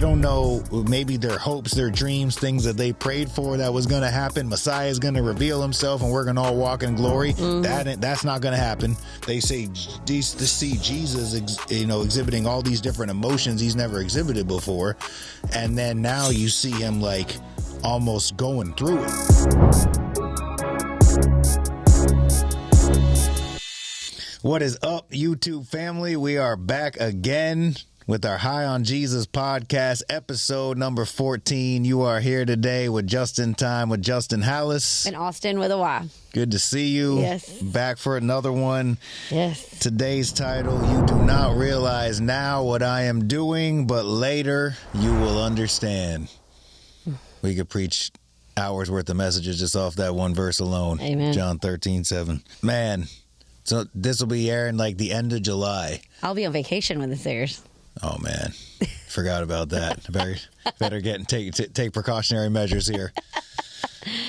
don't know, maybe their hopes, their dreams, things that they prayed for that was going to happen. Messiah is going to reveal himself and we're going to all walk in glory. That's not going to happen. They say to see Jesus, exhibiting all these different emotions he's never exhibited before. And then now you see him like almost going through it. What is up, YouTube family? We are back again with our High on Jesus podcast, episode number 14. You are here today with Just in Time with Justin Hallis. And Austyn with a Y. Good to see you. Yes. Back for another one. Yes. Today's title, You Do Not Realize Now What I Am Doing, But Later You Will Understand. We could preach hours worth of messages just off that one verse alone. Amen. John 13:7. Man, so this will be airing like the end of July. I'll be on vacation when this airs. Oh, man. Forgot about that. Better get and take precautionary measures here.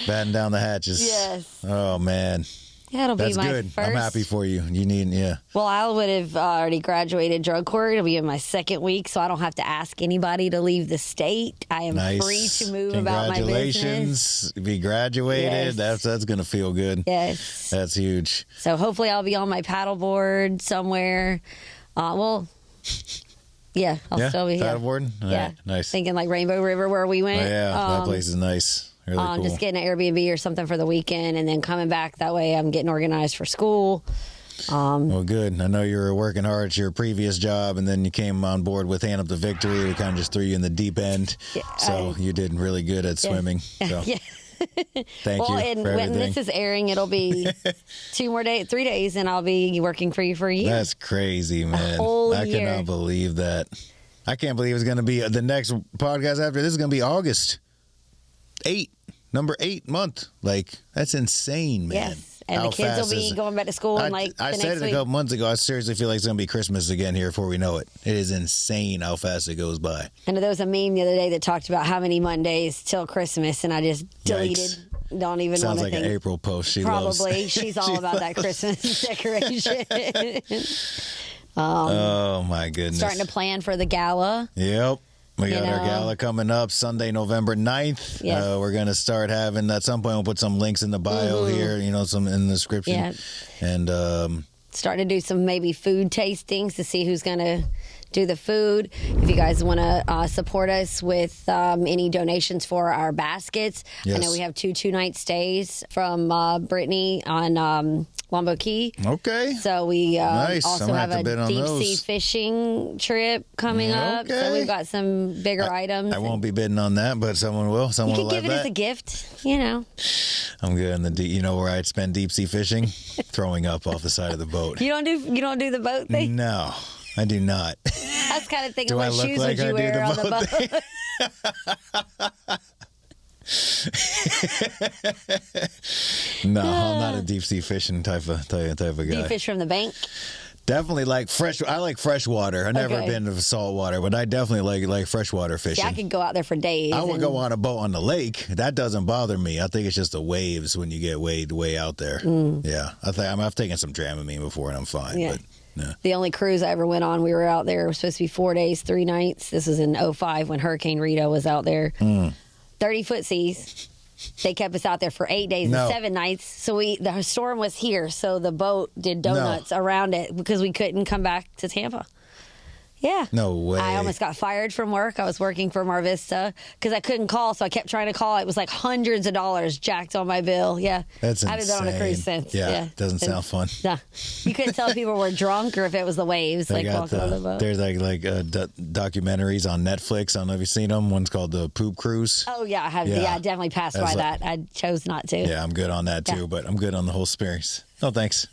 Batten down the hatches. Yes. Oh, man. Yeah, it'll That's be my good. first. I'm happy for you. You need, yeah. Well, I would have already graduated drug court. It'll be in my second week, so I don't have to ask anybody to leave the state. I am free to move about my business. Congratulations. Be graduated. Yes. That's going to feel good. Yes. That's huge. So hopefully I'll be on my paddleboard somewhere. Yeah, I'll still be here. Paddleboarding? Yeah. Right. Nice. Thinking like Rainbow River where we went. Oh, yeah, that place is nice. Really cool. Just getting an Airbnb or something for the weekend and then coming back. That way I'm getting organized for school. Well, good. I know you were working hard at your previous job, and then you came on board with Hand Up to Victory. We kind of just threw you in the deep end. Yeah, so you did really good at swimming. So. Yeah. Thank you and for when everything. this is airing, it'll be 3 days, and I'll be working for you for a year. That's crazy, man. A whole I year. cannot believe that. I can't believe it's going to be the next podcast after this is going to be August 8th. Number 8 month. Like, that's insane, man. Yes. And the kids will be going back to school in like I the said next it week. a couple months ago. I seriously feel like it's going to be Christmas again here before we know it. It is insane how fast it goes by. And there was a meme the other day that talked about how many Mondays till Christmas, and I just deleted. Yikes. Don't even Sounds want to like think. an April post. She Probably. loves. She's all about that Christmas decoration. Oh, my goodness. Starting to plan for the gala. Yep. We got our gala coming up Sunday, November 9th. Yes. We're going to start having, at some point, we'll put some links in the bio here, some in the description. Yeah. And starting to do some maybe food tastings to see who's going to do the food. If you guys want to support us with any donations for our baskets. Yes. I know we have 2-night stays from Brittany on Wombo Key. Okay. So we Nice. I'm also gonna have have to bid a on deep those. sea fishing trip coming up. So Okay. we've got some bigger items. I won't be bidding on that, but someone will. You Someone could will give have it that. as a gift, you know. I'm good in the where I'd spend deep sea fishing, throwing up off the side of the boat. You don't do the boat thing? No, I do not. I was kind of thinking, Do I what look shoes like would you I do wear the on the boat? No, I'm not a deep sea fishing type of guy. Do you fish from the bank? Definitely like fresh. I like freshwater. I've never Okay. been to saltwater, but I definitely like freshwater fishing. Yeah, I could go out there for days. I would and- go on a boat on the lake. That doesn't bother me. I think it's just the waves when you get way out there. Yeah, I've taken some Dramamine before and I'm fine. Yeah. But yeah. The only cruise I ever went on, we were out there. It was supposed to be 4 days, 3 nights. This was in 2005 when Hurricane Rita was out there. 30-foot seas. They kept us out there for 8 days No. and 7 nights. So the storm was here, so the boat did donuts around it because we couldn't come back to Tampa. Yeah. No way. I almost got fired from work. I was working for Mar Vista because I couldn't call, so I kept trying to call. It was like hundreds of dollars jacked on my bill. Yeah. That's I haven't been on a cruise since. Yeah, doesn't sound fun. Nah. You couldn't tell if people were drunk or if it was the waves They got walking on the boat. there's documentaries on Netflix. I don't know if you've seen them. One's called The Poop Cruise. Oh, yeah, I have. Yeah. Yeah, I definitely passed That's by like- that. I chose not to. Yeah, I'm good on that too, Yeah. but I'm good on the whole experience. No, thanks.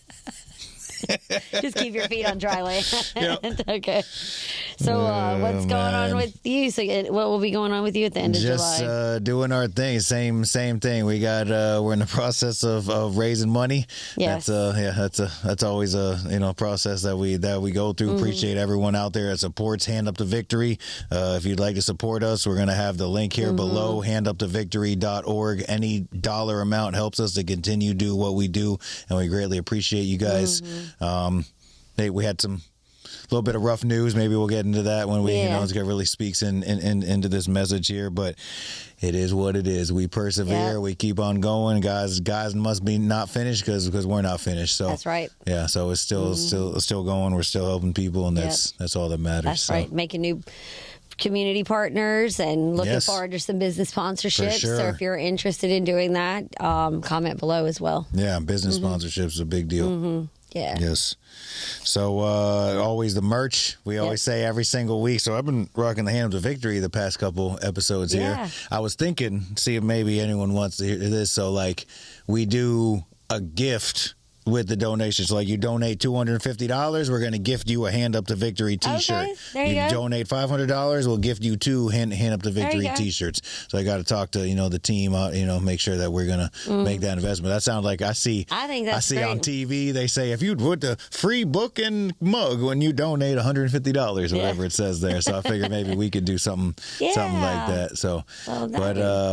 Just keep your feet on dry land. Yep. Okay. So what's going on man. with you? So what will be going on with you at the end of Just July? doing our thing. Same thing. We got we're in the process of raising money. Yes. That's always a process that we go through. Mm-hmm. Appreciate everyone out there that supports Hand Up to Victory. If you'd like to support us, we're gonna have the link here Mm-hmm. below, handuptovictory.org. Any dollar amount helps us to continue to do what we do, and we greatly appreciate you guys. Mm-hmm. We had some little bit of rough news. Maybe we'll get into that when we, it really speaks into this message here. But it is what it is. We persevere. Yep. We keep on going. Guys must be not finished because we're not finished. So that's right. Yeah. So it's still going. We're still helping people, and that's all that matters. That's right. Making new community partners and looking forward to some business sponsorships. Sure. So if you're interested in doing that, comment below as well. Yeah, business sponsorships is a big deal. Mm-hmm. Yeah. Yes. So always the merch. We always say every single week. So I've been rocking the Hand of Victory the past couple episodes here. I was thinking, see if maybe anyone wants to hear this. So like we do a gift with the donations. Like you donate $250, we're going to gift you a Hand Up to Victory t-shirt. Okay, there you go. Donate $500, we'll gift you 2 Hand Up to Victory t-shirts. So I got to talk to, the team, make sure that we're going to make that investment. That sounds like I see great. on TV, they say if you put the free book and mug when you donate $150 or whatever it says there. So I figured maybe we could do something like that. So, nice.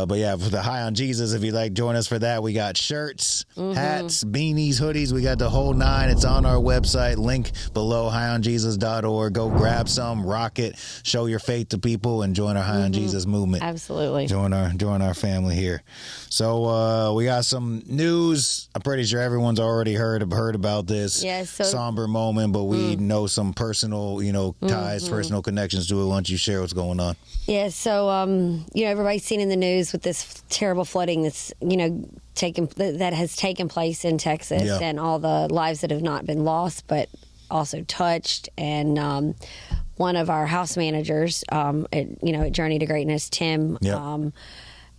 but yeah, for the High on Jesus, if you'd like join us for that, we got shirts, hats, beanies, hoodies. We got the whole 9. It's on our website. Link below, highonjesus.org. Go grab some, rock it, show your faith to people, and join our High on Jesus movement. Absolutely. Join our family here. So we got some news. I'm pretty sure everyone's already heard about this somber moment, but we know some personal, ties, personal connections to it. Why don't you share what's going on? Yeah, so everybody's seen in the news with this terrible flooding that's that has taken place in Texas, and all the lives that have not been lost but also touched. And one of our house managers at Journey to Greatness, Tim,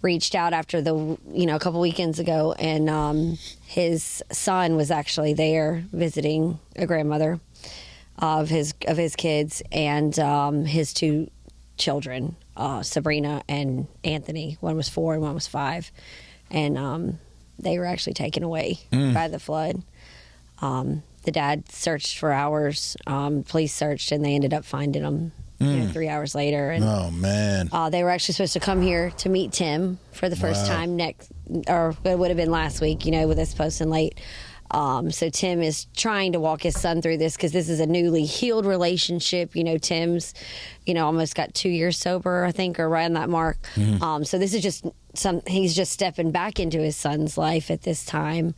reached out after a couple weekends ago, and his son was actually there visiting a grandmother of his kids, and his 2 children, Sabrina and Anthony. One was 4 and one was 5, and they were actually taken away by the flood. The dad searched for hours. Police searched, and they ended up finding them 3 hours later. And, oh, man. They were actually supposed to come here to meet Tim for the first time it would have been last week, with us posting late. So Tim is trying to walk his son through this because this is a newly healed relationship. Tim's, almost got 2 years sober, I think, or right on that mark. So this is just he's just stepping back into his son's life at this time.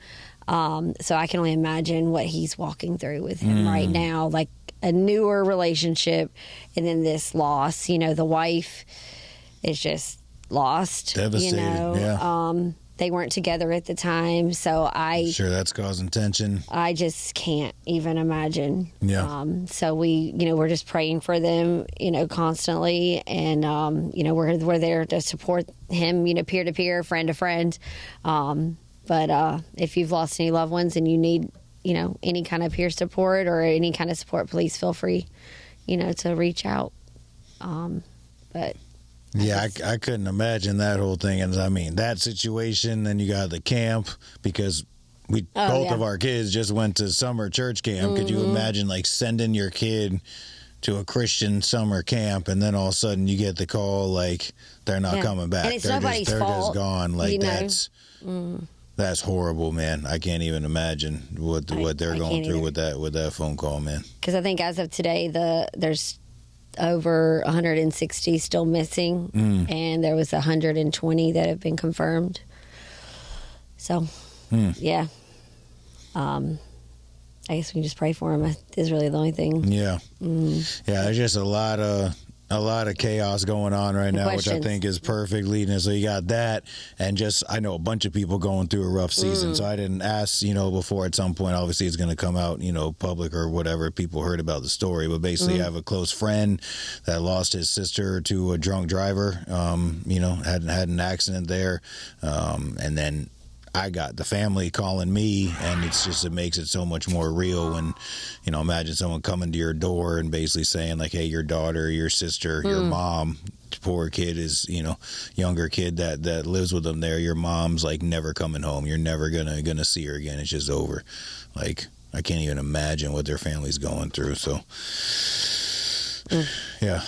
So I can only imagine what he's walking through with him right now, like a newer relationship, and then this loss. The wife is just lost. Devastated. They weren't together at the time, so sure that's causing tension. I just can't even imagine. Yeah. So we're just praying for them, constantly, and we're there to support him, peer to peer, friend to friend. But if you've lost any loved ones and you need, any kind of peer support or any kind of support, please feel free, to reach out. But. Yeah, I couldn't imagine that whole thing. And I mean, that situation, then you got the camp, because both of our kids just went to summer church camp. Could you imagine sending your kid to a Christian summer camp, and then all of a sudden you get the call they're not coming back. And it's they're nobody's just fault. gone. That's horrible, man. I can't even imagine what they're going through with that phone call, man. Because I think as of today, there's over 160 still missing, and there was 120 that have been confirmed. So, yeah. I guess we can just pray for him. Is really the only thing. Yeah. Yeah, there's just a lot of chaos going on right now, which I think is perfect leading. So you got that, and I know a bunch of people going through a rough season. So I didn't ask, before at some point, obviously it's going to come out, public or whatever. People heard about the story, but basically I have a close friend that lost his sister to a drunk driver, had an accident there. And then I got the family calling me, and it makes it so much more real when, imagine someone coming to your door and basically saying hey, your daughter, your sister, your mom, poor kid is, younger kid that lives with them there. Your mom's never coming home. You're never gonna see her again. It's just over. I can't even imagine what their family's going through. So, yeah,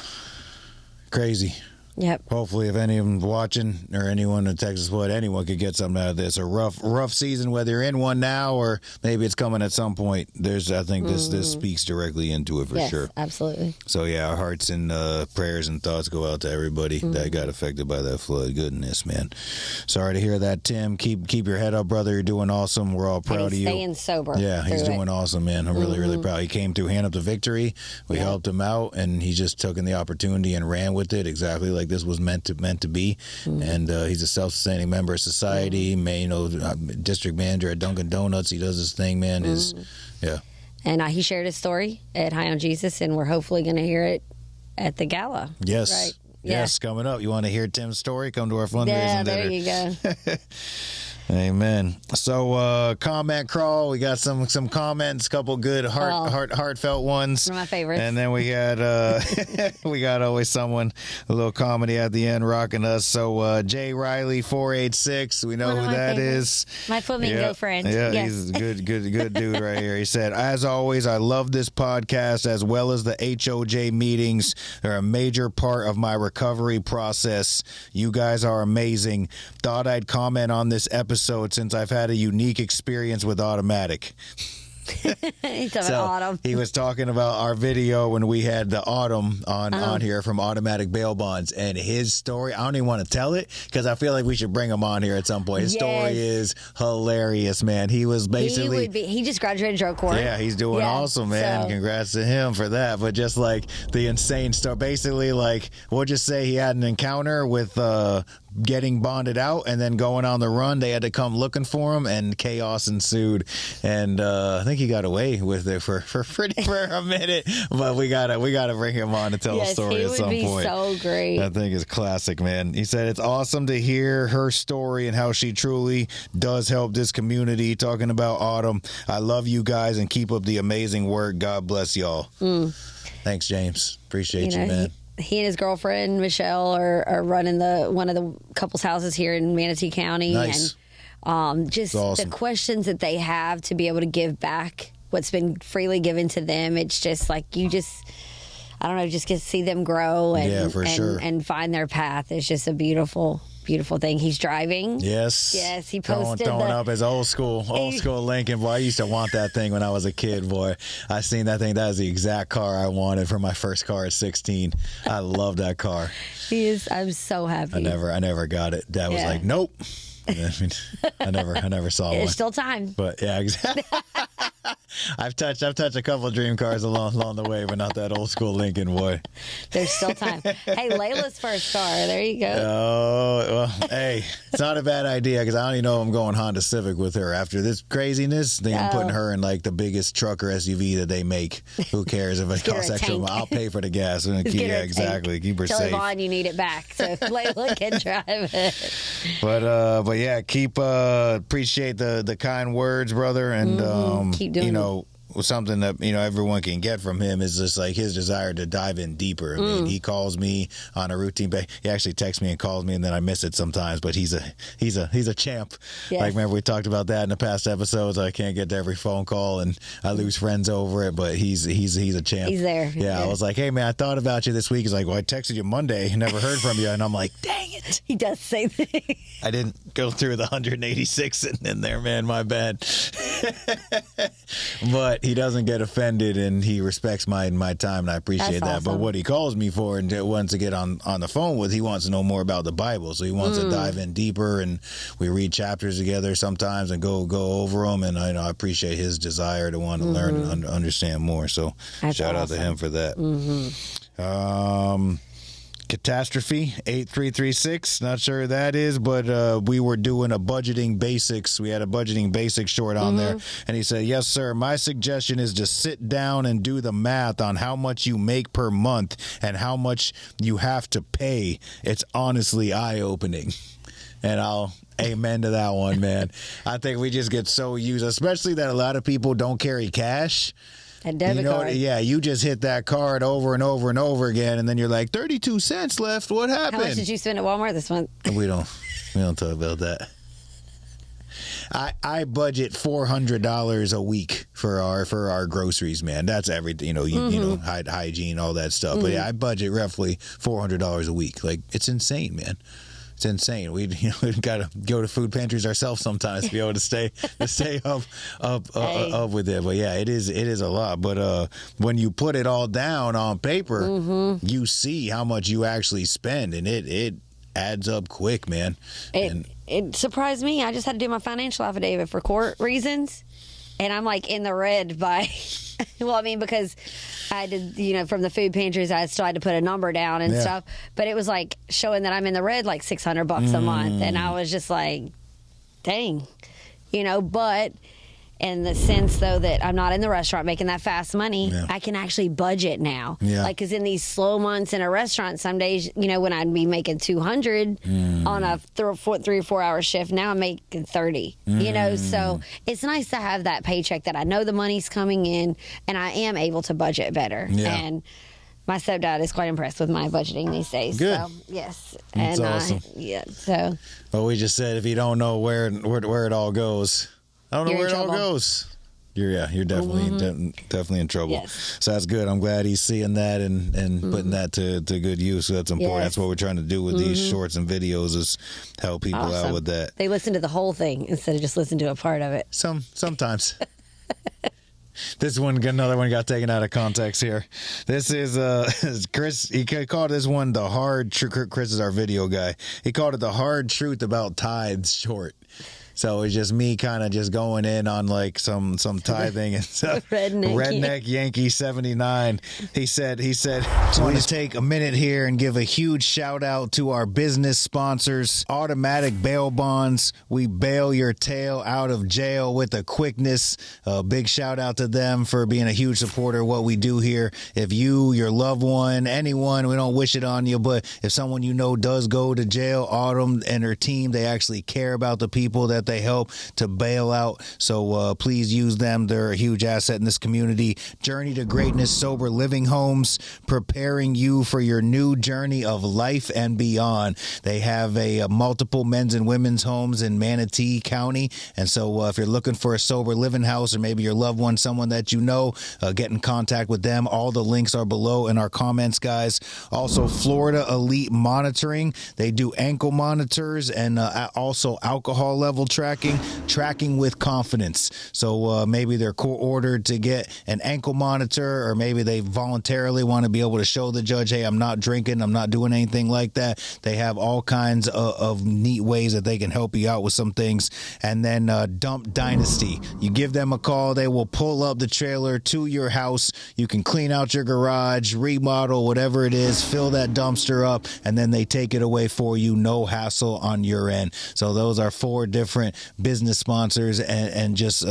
crazy. Yep. Hopefully, if any of them watching or anyone in Texas Flood, anyone could get something out of this. A rough season, whether you're in one now or maybe it's coming at some point. I think this speaks directly into it for sure. Absolutely. So yeah, our hearts and prayers and thoughts go out to everybody that got affected by that flood. Goodness, man. Sorry to hear that, Tim. Keep your head up, brother. You're doing awesome. We're all proud of you. Staying sober. Yeah, he's doing awesome, man. I'm really proud. He came through Hand Up to Victory. We helped him out, and he just took in the opportunity and ran with it exactly like this was meant to be. And he's a self-sustaining member of society. District manager at Dunkin' Donuts. He does his thing, man. And he shared his story at High on Jesus, and we're hopefully going to hear it at the gala. Yes. Right. Yes, coming up. You want to hear Tim's story? Come to our fundraising dinner. There you go. Amen. So comment crawl. We got some comments, couple good heartfelt ones. One of my favorites. And then we got we got always someone a little comedy at the end rocking us. So Jay Riley 486. We know who that is. My flamingo friend. Yeah, he's a good dude right here. He said, as always, I love this podcast as well as the HOJ meetings. They're a major part of my recovery process. You guys are amazing. Thought I'd comment on this episode since I've had a unique experience with automatic. He's talking about Autumn. He was talking about our video when we had the Autumn on here from Automatic Bail Bonds, and his story, I don't even want to tell it because I feel like we should bring him on here at some point. His story is hilarious, man. He was basically he just graduated drug court. Yeah, he's doing awesome, man. So. Congrats to him for that. But just like the insane story, basically, like we'll just say he had an encounter with getting bonded out and then going on the run. They had to come looking for him, and chaos ensued. And I think he got away with it for a minute. But we gotta bring him on to tell a story at some point. He would be so great. I think it's classic, man. He said it's awesome to hear her story and how she truly does help this community. Talking about Autumn, I love you guys and keep up the amazing work. God bless y'all. Thanks, James. Appreciate you, man. He and his girlfriend Michelle are running one of the couple's houses here in Manatee County. Nice. And just awesome. The questions that they have to be able to give back what's been freely given to them. It's just like I don't know, just get to see them grow and find their path. It's just a beautiful thing. He's driving. Yes. He posted throwing up his old school Lincoln. Boy, I used to want that thing when I was a kid. Boy, I seen that thing. That was the exact car I wanted for my first car at 16. I love that car. I'm so happy. I never got it. Dad was like, nope. I never saw one. There's still time. But yeah, exactly. I've touched a couple of dream cars along the way, but not that old school Lincoln, boy. There's still time. Hey, Layla's first car. There you go. Oh, well, hey, it's not a bad idea because I don't even know if I'm going Honda Civic with her after this craziness. I'm putting her in like the biggest truck or SUV that they make. Who cares if it costs extra? I'll pay for the gas. Yeah, exactly. Keep her safe. Tell Yvonne you need it back so Layla can drive it. But yeah, appreciate the kind words, brother, and keep doing it. Something that everyone can get from him is just like his desire to dive in deeper. I mean, he calls me on a routine basis. He actually texts me and calls me, and then I miss it sometimes. But he's a champ. Yes. Like remember we talked about that in the past episodes. I can't get to every phone call, and I lose friends over it. But he's a champ. He's there. Yeah, I was like, hey man, I thought about you this week. He's like, well, I texted you Monday, never heard from you, and I'm like, dang it. He does say that. I didn't go through the 186 sitting in there, man. My bad. But he doesn't get offended, and he respects my time, and I appreciate that. Awesome. But what he calls me for and wants to get on the phone with, he wants to know more about the Bible. So he wants to dive in deeper, and we read chapters together sometimes and go over them. And I appreciate his desire to want to learn and understand more. So shout out to him for that. Catastrophe 8336, not sure who that is, but we were doing a budgeting basics. We had a budgeting basics short on there, and he said, yes sir, my suggestion is to sit down and do the math on how much you make per month and how much you have to pay. It's honestly eye-opening. And I'll amen to that one, man. I think we just get so used, especially that a lot of people don't carry cash. A debit card. Yeah, you just hit that card over and over and over again, and then you're like, 32 cents left. What happened? How much did you spend at Walmart this month? We don't talk about that. I budget $400 a week for our groceries, man. That's everything, you know, hygiene, all that stuff. But yeah, I budget roughly $400 a week. Like, it's insane, man. It's insane. We got to go to food pantries ourselves sometimes to be able to stay up with it. But yeah, it is a lot. But when you put it all down on paper, you see how much you actually spend, and it adds up quick, man. It surprised me. I just had to do my financial affidavit for court reasons, and I'm like in the red by. Well, I mean, because I did, from the food pantries, I still had to put a number down and stuff. But it was like showing that I'm in the red like $600 a month. And I was just like, dang, but in the sense, though, that I'm not in the restaurant making that fast money, I can actually budget now. Yeah. Like, because in these slow months in a restaurant, some days, when I'd be making 200 on a 3 or 4 hour shift, now I'm making 30, so it's nice to have that paycheck that I know the money's coming in and I am able to budget better. Yeah. And my stepdad is quite impressed with my budgeting these days. Good. So, yes. That's and awesome. Well, we just said if you don't know where it all goes, I don't know where it all goes. You're definitely in trouble. Yes. So that's good. I'm glad he's seeing that and putting that to good use. So that's important. Yes. That's what we're trying to do with these shorts and videos is help people out with that. They listen to the whole thing instead of just listen to a part of it. Sometimes. Another one got taken out of context here. This is Chris. He called this one the hard truth. Chris is our video guy. He called it the hard truth about tithes short. So it's just me kind of just going in on like some tithing and stuff. Redneck Yankee 79. He said, I want to take a minute here and give a huge shout out to our business sponsors, Automatic Bail Bonds. We bail your tail out of jail with a quickness. Big shout out to them for being a huge supporter of what we do here. If you, your loved one, anyone, we don't wish it on you, but if someone does go to jail, Autumn and her team, they actually care about the people that they help to bail out. So please use them. They're a huge asset in this community. Journey to Greatness Sober Living Homes, preparing you for your new journey of life and beyond. They have multiple men's and women's homes in Manatee County. And so if you're looking for a sober living house, or maybe your loved one, someone that get in contact with them. All the links are below in our comments, guys. Also, Florida Elite Monitoring. They do ankle monitors and also alcohol level tracking with confidence. So maybe they're court-ordered to get an ankle monitor, or maybe they voluntarily want to be able to show the judge, hey, I'm not drinking, I'm not doing anything like that. They have all kinds of neat ways that they can help you out with some things. And then Dump Dynasty. You give them a call, they will pull up the trailer to your house. You can clean out your garage, remodel, whatever it is, fill that dumpster up, and then they take it away for you. No hassle on your end. So those are 4 different business sponsors and just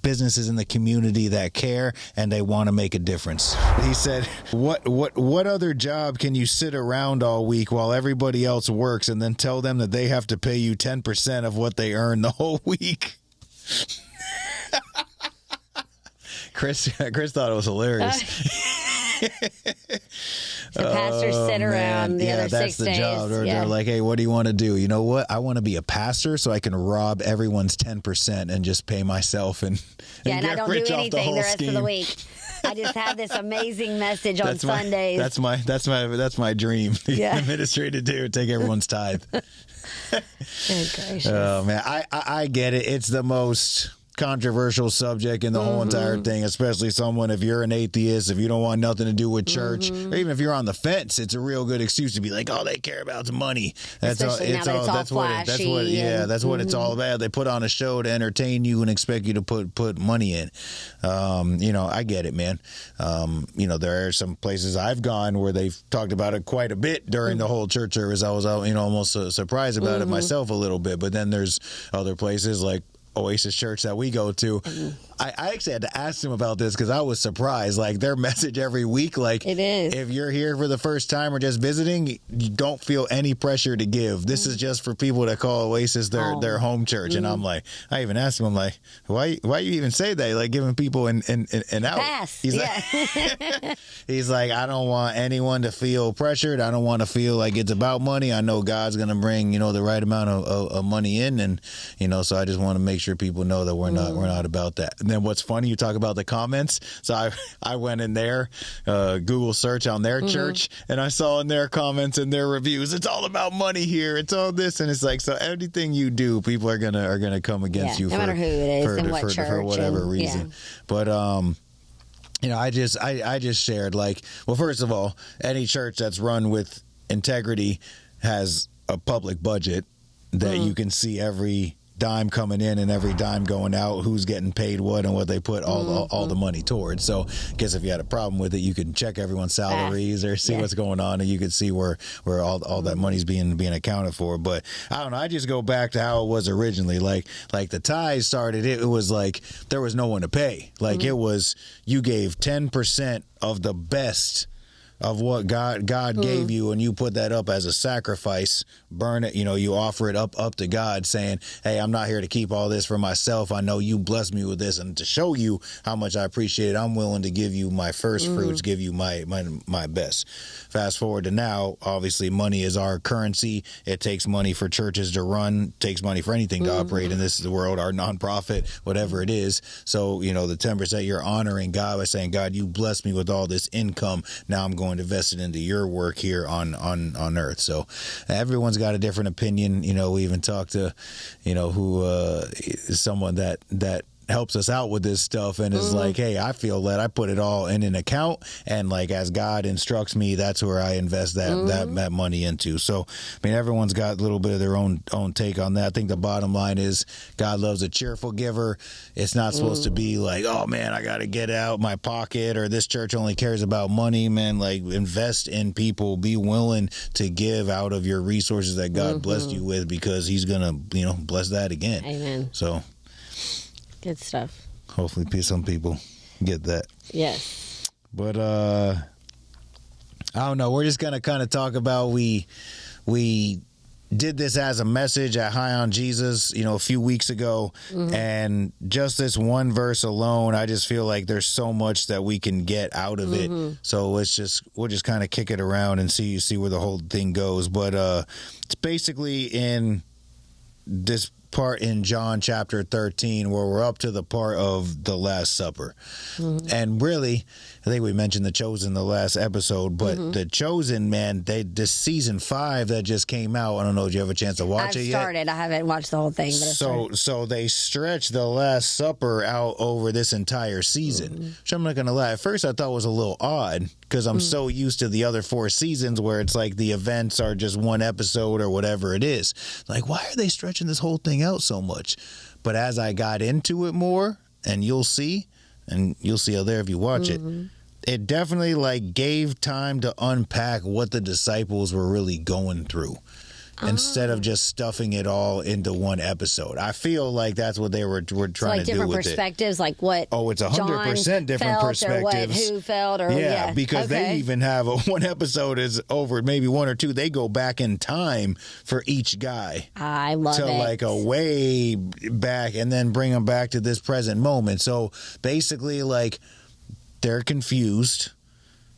businesses in the community that care and they want to make a difference. He said, what other job can you sit around all week while everybody else works and then tell them that they have to pay you 10% of what they earn the whole week? Chris thought it was hilarious. The pastors sit around the other 6 days. That's the job. They're like, hey, what do you want to do? You know what? I want to be a pastor so I can rob everyone's 10% and just pay myself and and I get don't rich do off anything the the rest scheme. of the week. I just have this amazing message on Sundays. That's my dream. The ministry to do, take everyone's tithe. Good gracious. Oh man, I get it. It's the most controversial subject in the whole entire thing, especially if you're an atheist, if you don't want nothing to do with church, or even if you're on the fence, it's a real good excuse to be like, all they care about is money. That's what it's all about. They put on a show to entertain you and expect you to put money in. I get it, man. There are some places I've gone where they've talked about it quite a bit during the whole church service. I was almost surprised about it myself a little bit, but then there's other places like Oasis Church that we go to. I actually had to ask him about this because I was surprised. Like their message every week, like it is. If you're here for the first time or just visiting, you don't feel any pressure to give. This is just for people that call Oasis their home church. And I'm like, I even asked him, I'm like, why you even say that? Like giving people an out. Pass. He's like, he's like, I don't want anyone to feel pressured. I don't want to feel like it's about money. I know God's gonna bring the right amount of money in, and so I just want to make sure people know that we're not about that. And then what's funny, you talk about the comments. So I went in there, Google search on their church, and I saw in their comments and their reviews, it's all about money here. It's all this, and it's like, so anything you do, people are gonna come against you. No matter who it is and what church, for whatever reason. But I just shared, like, well, first of all, any church that's run with integrity has a public budget that you can see every dime coming in and every dime going out, who's getting paid what and what they put all the money towards. So I guess if you had a problem with it, you could check everyone's salaries or see what's going on, and you could see where all that money's being accounted for. But I don't know, I just go back to how it was originally. Like the tithes started, it was like there was no one to pay. Like it was, you gave 10% of the best of what God gave you, and you put that up as a sacrifice, burn it, you offer it up to God, saying, hey, I'm not here to keep all this for myself. I know you blessed me with this, and to show you how much I appreciate it, I'm willing to give you my first fruits, give you my best. Fast forward to now, obviously money is our currency. It takes money for churches to run, takes money for anything to operate in this world, our nonprofit, whatever it is. So, the 10% you're honoring God by saying, God, you blessed me with all this income. Now I'm going to invest it into your work here on earth. So everyone's got a different opinion. We even talked to, who is someone that helps us out with this stuff and is like, hey, I feel that I put it all in an account, and like as God instructs me, that's where I invest that money into. So I mean, everyone's got a little bit of their own take on that. I think the bottom line is God loves a cheerful giver. It's not supposed to be like, oh man, I got to get out my pocket, or this church only cares about money. Man, like, invest in people. Be willing to give out of your resources that God blessed you with, because he's gonna bless that again. Amen. So good stuff. Hopefully some people get that. Yes. But I don't know. We're just going to kind of talk about, we did this as a message at High on Jesus, a few weeks ago. And just this one verse alone, I just feel like there's so much that we can get out of it. So we'll just kind of kick it around and see where the whole thing goes. But it's basically in this part in John chapter 13 where we're up to the part of the Last Supper. And really, I think we mentioned The Chosen the last episode, but The Chosen, man, this season 5 that just came out, I don't know, did you have a chance to watch it yet? I've started. I haven't watched the whole thing. But so they stretched the Last Supper out over this entire season, which I'm not going to lie, at first I thought was a little odd, because I'm so used to the other 4 seasons where it's like the events are just one episode or whatever it is. Like, why are they stretching this whole thing out so much? But as I got into it more, and you'll see it there if you watch it, it definitely like gave time to unpack what the disciples were really going through, instead of just stuffing it all into one episode. I feel like that's what they were trying to do with it. Different perspectives, like what? Oh, it's 100% different perspectives. Or who felt, or because they even have one episode is over, maybe 1 or 2. They go back in time for each guy. I love it. Like a way back, and then bring them back to this present moment. So basically, like, they're confused.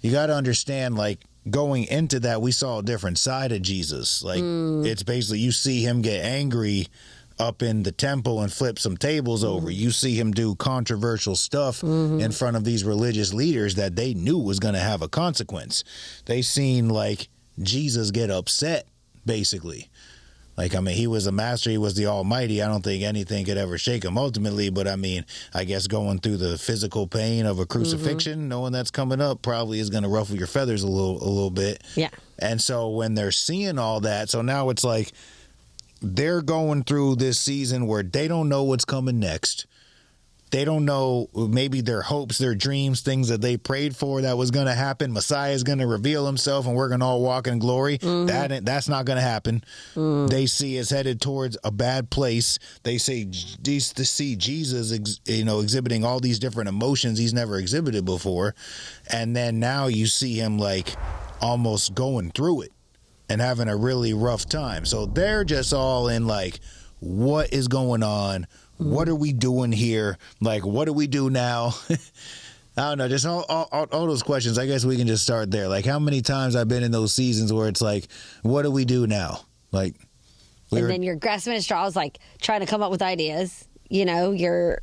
You got to understand, like, going into that, we saw a different side of Jesus. Like, it's basically, you see him get angry up in the temple and flip some tables over. You see him do controversial stuff in front of these religious leaders that they knew was going to have a consequence. They seen, like, Jesus get upset, basically. Like, I mean, he was a master. He was the Almighty. I don't think anything could ever shake him ultimately. But, I mean, I guess going through the physical pain of a crucifixion, knowing that's coming up, probably is going to ruffle your feathers a little bit. Yeah. And so when they're seeing all that, so now it's like they're going through this season where they don't know what's coming next. they don't know, maybe their hopes, their dreams, things that they prayed for that was going to happen. Messiah is going to reveal himself and we're going to all walk in glory. That's not going to happen. They see it's headed towards a bad place. They say to see Jesus, exhibiting all these different emotions he's never exhibited before. And then now you see him like almost going through it and having a really rough time. So they're just all in like, what is going on? What are we doing here? Like, what do we do now? I don't know, just all those questions. I guess we can just start there. Like, how many times I've been in those seasons where it's like, what do we do now? Like, then you're grasping at straws, like trying to come up with ideas. We were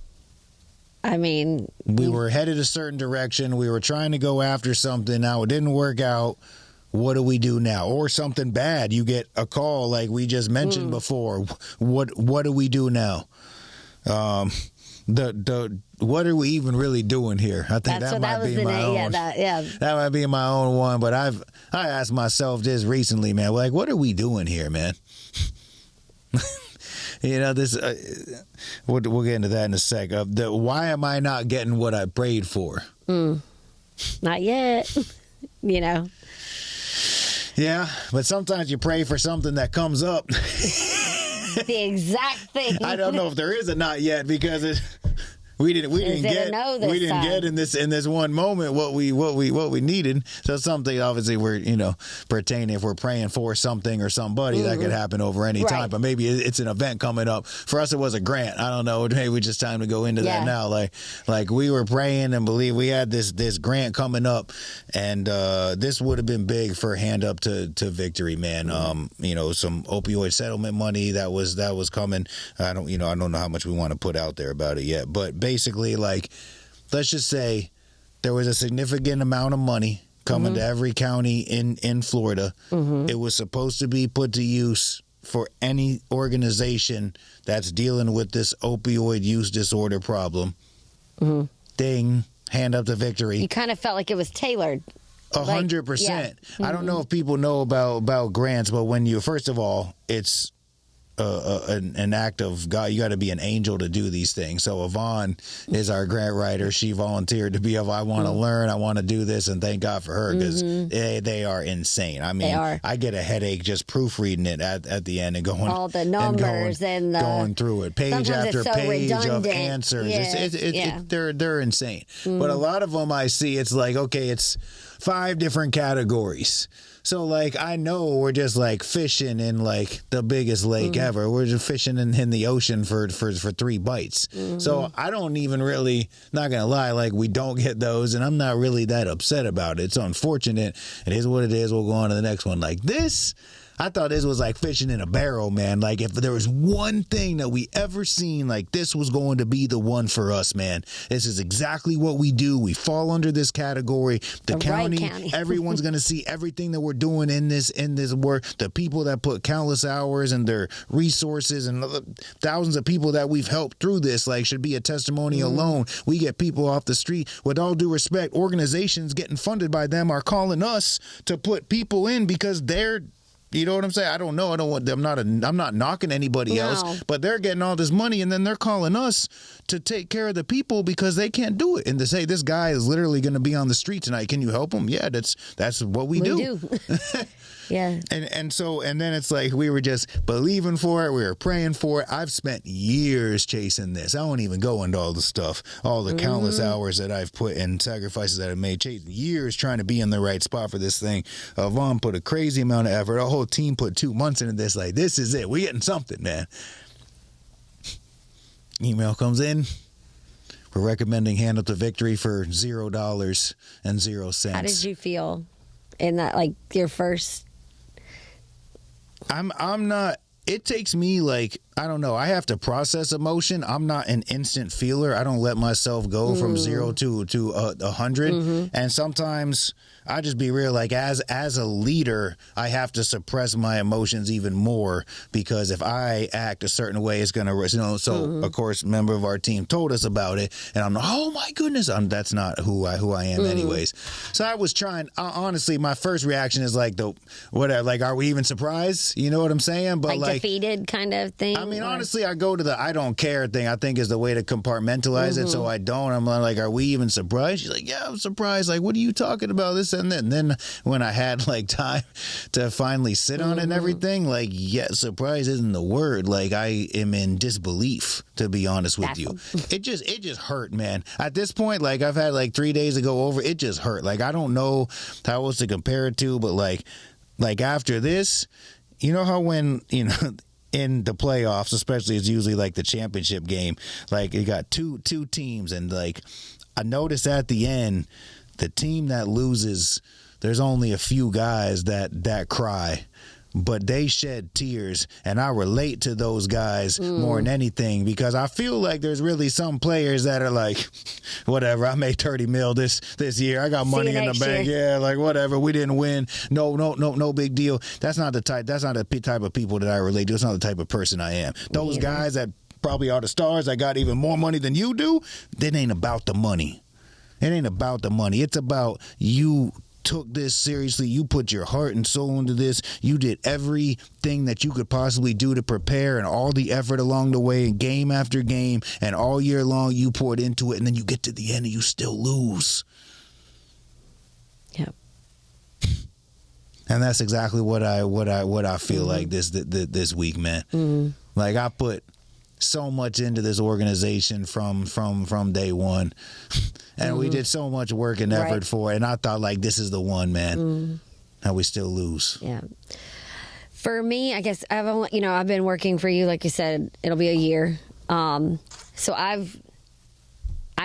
headed a certain direction. We were trying to go after something. Now it didn't work out. What do we do now? Or something bad. You get a call like we just mentioned before. What do we do now? What are we even really doing here? I think that might be my own. That might be my own one. But I asked myself this recently, man. Like, what are we doing here, man? This. We'll get into that in a sec. Why am I not getting what I prayed for? Not yet. Yeah, but sometimes you pray for something that comes up. The exact thing. I don't know if there is a not yet because we didn't get in this one moment what we needed. So something obviously we're pertaining if we're praying for something or somebody that could happen over any time. But maybe it's an event coming up. For us, it was a grant. I don't know. Maybe it's just time to go into that now. Like we were praying and believe we had this grant coming up, and this would have been big for Hand Up to Victory, man. Some opioid settlement money that was coming. I don't know how much we want to put out there about it yet, but basically, like, let's just say there was a significant amount of money coming to every county in Florida. It was supposed to be put to use for any organization that's dealing with this opioid use disorder problem. Ding, Hand Up to Victory. You kind of felt like it was tailored. 100%. I don't know if people know about grants, but when you, first of all, it's an act of God. You got to be an angel to do these things. So Yvonne is our grant writer. She volunteered to be I want to learn. I want to do this, and thank God for her because they are insane. I mean, I get a headache just proofreading it at the end and going all the numbers and going through it, page after page of answers. They're insane. But a lot of them I see, it's like, okay, it's 5 different categories. So, like, I know we're just, like, fishing in, like, the biggest lake ever. We're just fishing in the ocean for 3 bites. So, I don't even really, not going to lie, like, we don't get those, and I'm not really that upset about it. It's unfortunate. It is what it is. We'll go on to the next one. Like, this, I thought this was like fishing in a barrel, man. Like, if there was one thing that we ever seen, like, this was going to be the one for us, man. This is exactly what we do. We fall under this category. The county. Everyone's going to see everything that we're doing in this work. The people that put countless hours and their resources and thousands of people that we've helped through this, like, should be a testimony alone. We get people off the street. With all due respect, organizations getting funded by them are calling us to put people in because they're, you know what I'm saying? I don't know. I'm not knocking anybody else, but they're getting all this money and then they're calling us to take care of the people because they can't do it. And to say this guy is literally going to be on the street tonight. Can you help him? Yeah, that's what we do. Yeah. And then it's like we were just believing for it. We were praying for it. I've spent years chasing this. I won't even go into all the stuff, all the countless hours that I've put in, sacrifices that I've made, chasing years trying to be in the right spot for this thing. Yvonne put a crazy amount of effort. The whole team put 2 months into this. Like, this is it. We're getting something, man. Email comes in. We're recommending Hand Up to Victory for $0.00. How did you feel in that, like, your first? I'm not, it takes me, like, I don't know, I have to process emotion. I'm not an instant feeler. I don't let myself go from 0 to 100. And sometimes I just be real, like, as a leader, I have to suppress my emotions even more because if I act a certain way, it's going to, so of course, a member of our team told us about it and I'm like, oh my goodness, that's not who I am anyways. So I was trying, honestly, my first reaction is like, are we even surprised? You know what I'm saying? But like defeated kind of thing? I mean, honestly, I go to the I don't care thing, I think is the way to compartmentalize it. So I don't. I'm like, are we even surprised? She's like, yeah, I'm surprised. Like, what are you talking about? This and that. And then when I had like time to finally sit on it and everything, like, yeah, surprise isn't the word. Like, I am in disbelief, to be honest with you. It just hurt, man. At this point, like, I've had like 3 days to go over. It just hurt. Like, I don't know how else to compare it to, but like after this, you know how when, you know, in the playoffs, especially, it's usually like the championship game, like you got two teams, and like I noticed at the end, the team that loses, there's only a few guys that cry, but they shed tears, and I relate to those guys more than anything, because I feel like there's really some players that are like, whatever, I made $30 million this year, I got money in the bank, yeah, like whatever, we didn't win, no big deal. That's not the type of people that I relate to. It's not the type of person I am. Those guys that probably are the stars that got even more money than you do, it ain't about the money. It ain't about the money. It's about you took this seriously. You put your heart and soul into this. You did everything that you could possibly do to prepare, and all the effort along the way, and game after game, and all year long you poured into it, and then you get to the end and you still lose. Yep. And that's exactly what I feel like this week, man. Like, I put so much into this organization from day one, and we did so much work and effort for it, and I thought, like, this is the one, man. And we still lose. Yeah. For me, I guess I've been working for you, like you said, it'll be a year. So I'm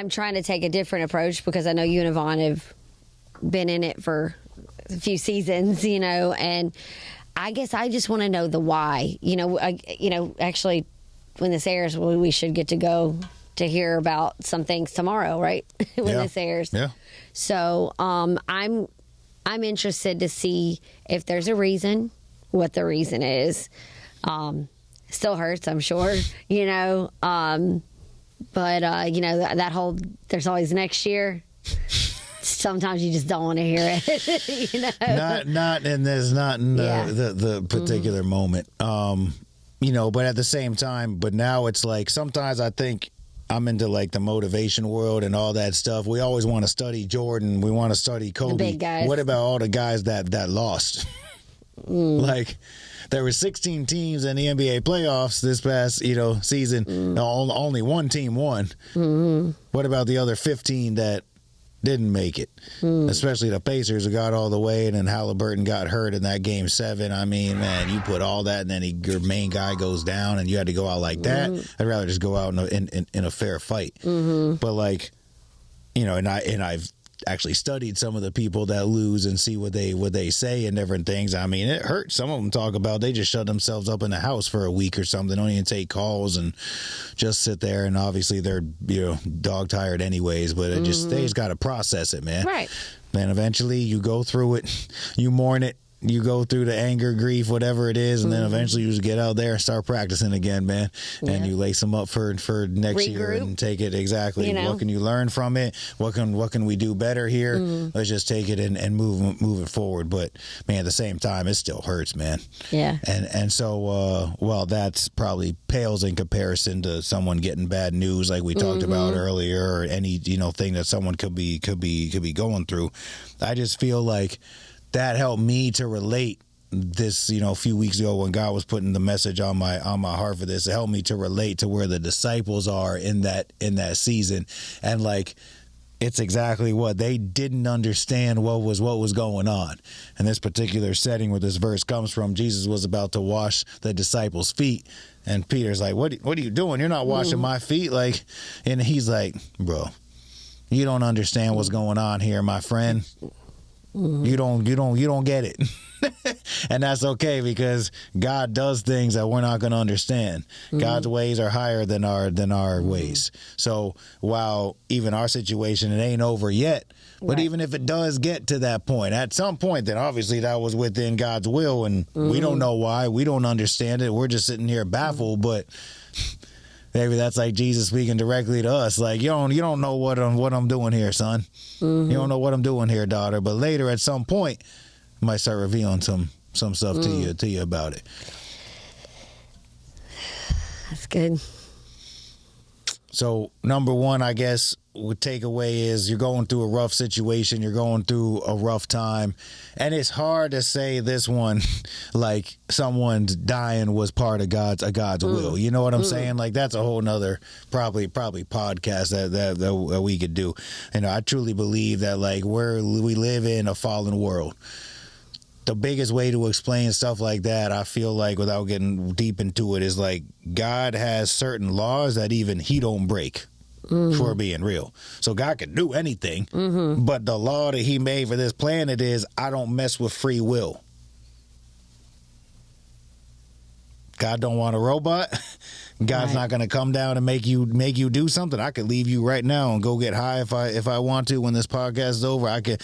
trying to take a different approach, because I know you and Yvonne have been in it for a few seasons, you know, and I guess I just want to know the why. Actually, when this airs, we should get to go to hear about some things tomorrow, right? When this airs. Yeah. So I'm interested to see if there's a reason, what the reason is. Still hurts, I'm sure, you know. But you know, that whole there's always next year. Sometimes you just don't want to hear it. You know? Not and there's not in the particular moment. You know, but at the same time, but now it's like, sometimes I think I'm into like the motivation world and all that stuff. We always want to study Jordan. We want to study Kobe. The big guys. What about all the guys that lost? Like, there were 16 teams in the NBA playoffs this past, season. Only one team won. What about the other 15 that didn't make it? Especially the Pacers, who got all the way, and then Halliburton got hurt in that game 7. I mean, man, you put all that, and then your main guy goes down, and you had to go out like that. I'd rather just go out in a fair fight. But like, and I've actually studied some of the people that lose and see what they say and different things. I mean, it hurts. Some of them talk about they just shut themselves up in the house for a week or something, don't even take calls and just sit there, and obviously they're dog tired anyways, but they just got to process it, man. Right. Then eventually you go through it, you mourn it, you go through the anger, grief, whatever it is, and then eventually you just get out there and start practicing again, man. And you lace them up for next year and take it exactly. What can you learn from it? What can we do better here? Let's just take it and move it forward. But man, at the same time, it still hurts, man. Yeah. And so that's probably pales in comparison to someone getting bad news like we talked about earlier, or any thing that someone could be going through. I just feel like that helped me to relate this, a few weeks ago when God was putting the message on my heart for this. It helped me to relate to where the disciples are in that season. And like, it's exactly what they didn't understand what was going on. In this particular setting where this verse comes from, Jesus was about to wash the disciples' feet. And Peter's like, what are you doing? You're not washing my feet. Like, and he's like, bro, you don't understand what's going on here, my friend. You don't get it. And that's okay, because God does things that we're not going to understand. God's ways are higher than our ways. So while even our situation, it ain't over yet, but even if it does get to that point, at some point, then obviously that was within God's will, and we don't know why. We don't understand it. We're just sitting here baffled, but maybe that's like Jesus speaking directly to us. Like, you don't know what I'm doing here, son. You don't know what I'm doing here, daughter. But later, at some point, I might start revealing some stuff to you about it. That's good. So, number one, I guess, would takeaway is you're going through a rough situation. You're going through a rough time. And it's hard to say this one, like someone's dying was part of God's will. You know what I'm saying? Like, that's a whole nother probably podcast that we could do. You know, I truly believe that, like, we live in a fallen world. The biggest way to explain stuff like that, I feel like, without getting deep into it, is like God has certain laws that even he don't break. For being real. So God can do anything, but the law that he made for this planet is I don't mess with free will. God don't want a robot. God's not going to come down and make you do something. I could leave you right now and go get high if I want to when this podcast is over. I could.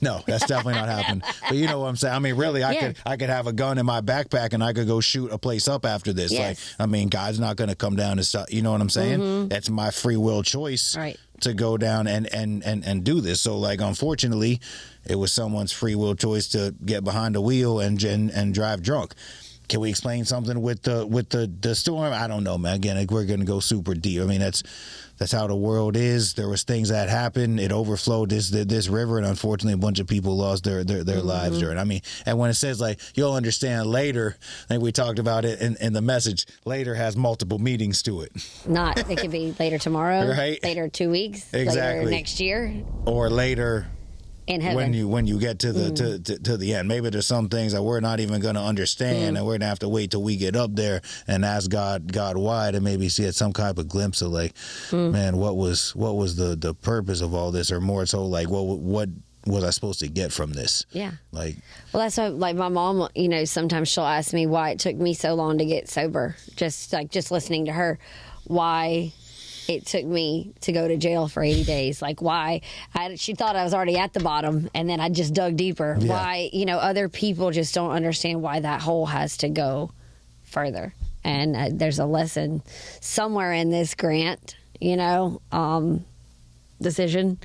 No, that's definitely not happening. But you know what I'm saying. I mean, really, I could have a gun in my backpack and I could go shoot a place up after this. Yes. Like, I mean, God's not going to come down and stop. You know what I'm saying? That's my free will choice. Right. To go down and do this. So, like, unfortunately, it was someone's free will choice to get behind the wheel and drive drunk. Can we explain something with the storm? I don't know, man. Again, we're going to go super deep. I mean, that's how the world is. There was things that happened. It overflowed this river, and unfortunately, a bunch of people lost their lives during. I mean, and when it says, like, you'll understand later, I think we talked about it in the message. Later has multiple meanings to it. It could be later tomorrow, right? Later 2 weeks, exactly. Later next year, or later. In heaven. When you get to the end, maybe there's some things that we're not even going to understand, and we're gonna have to wait till we get up there and ask God why, to maybe see some kind of glimpse of, like, man, what was the purpose of all this, or more so, like, what was I supposed to get from this? Yeah. Like, well, that's why, like, my mom, you know, sometimes she'll ask me why it took me so long to get sober. Just listening to her, why it took me to go to jail for 80 days. Like, why? She thought I was already at the bottom, and then I just dug deeper. Yeah. Why? You know, other people just don't understand why that hole has to go further. And there's a lesson somewhere in this grant, you know, decision.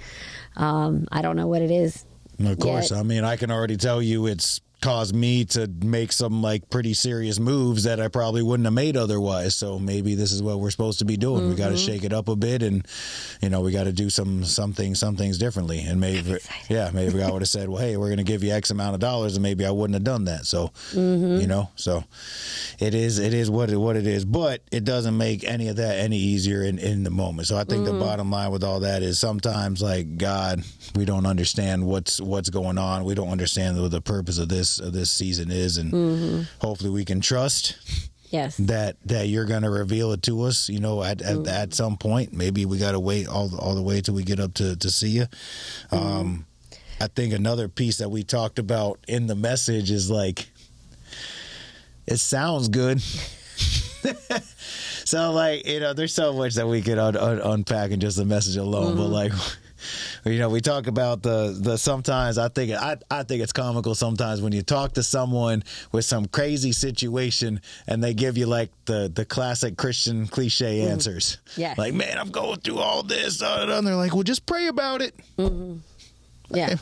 I don't know what it is. Of course. Yet. I mean, I can already tell you it's caused me to make some, like, pretty serious moves that I probably wouldn't have made otherwise. So maybe this is what we're supposed to be doing. We got to shake it up a bit, and, you know, we got to do some things differently. And maybe I would have said, well, hey, we're going to give you X amount of dollars, and maybe I wouldn't have done that. So, you know, so it is what it is, but it doesn't make any of that any easier in the moment. So I think the bottom line with all that is sometimes, like, God, we don't understand what's going on. We don't understand what the purpose of this season is, and hopefully we can trust that you're going to reveal it to us, you know, at some point. Maybe we got to wait all the way till we get up to see you. I think another piece that we talked about in the message is, like, it sounds good. So, like, you know, there's so much that we could unpack in just the message alone, but, like, you know, we talk about the sometimes I think it's comical sometimes when you talk to someone with some crazy situation and they give you, like, the classic Christian cliche answers. Yeah. Like, man, I'm going through all this. And they're like, well, just pray about it. Yeah.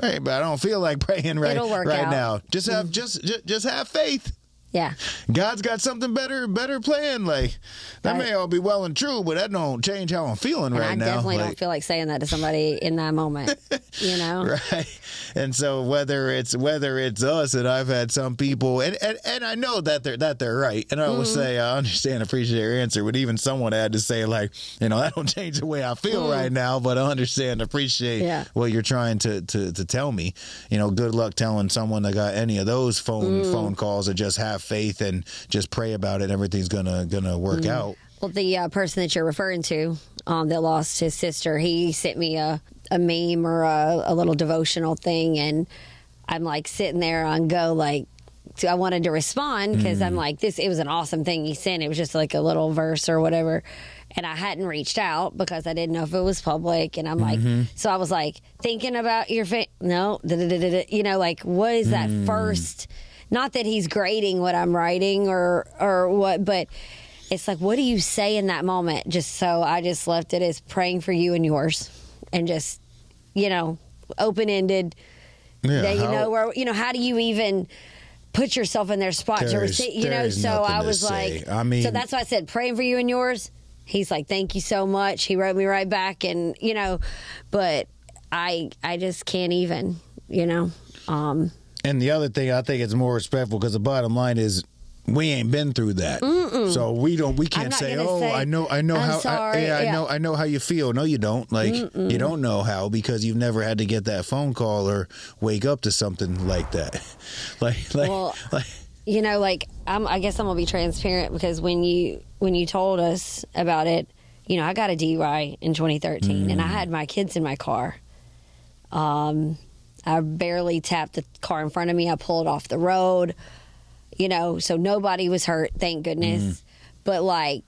Right, but I don't feel like praying right now. Just have just have faith. Yeah. God's got something better planned. Like, that may all be well and true, but that don't change how I'm feeling right now. I definitely don't feel like saying that to somebody in that moment, you know? Right. And so whether it's us, and I've had some people, and I know that they're right. And I will say, I understand, appreciate your answer, but even someone had to say, like, you know, that don't change the way I feel right now, but I understand, appreciate what you're trying to tell me. You know, good luck telling someone that got any of those phone calls that just have faith and just pray about it. Everything's gonna work out. Well, the person that you're referring to that lost his sister, he sent me a meme or a little devotional thing, and I'm, like, sitting there on go, like, I wanted to respond because I'm like, it was an awesome thing he sent. It was just like a little verse or whatever, and I hadn't reached out because I didn't know if it was public, and I'm like, so I was like thinking about your no, you know, like, what is that first? Not that he's grading what I'm writing or what, but it's like, what do you say in that moment? Just so I just left it as praying for you and yours, and just, you know, open-ended. Yeah, you know, where, you know, how do you even put yourself in their spot to receive, you know. So I was like, so that's why I said praying for you and yours. He's like, thank you so much. He wrote me right back, and you know, but I just can't even, you know. And the other thing, I think it's more respectful because the bottom line is we ain't been through that, so we can't say, I know how, I know how you feel. No, you don't. Like you don't know how because you've never had to get that phone call or wake up to something like that. Well, you know, like I guess I'm gonna be transparent because when you told us about it, you know, I got a DUI in 2013, and I had my kids in my car. I barely tapped the car in front of me. I pulled off the road, you know, so nobody was hurt, thank goodness. But like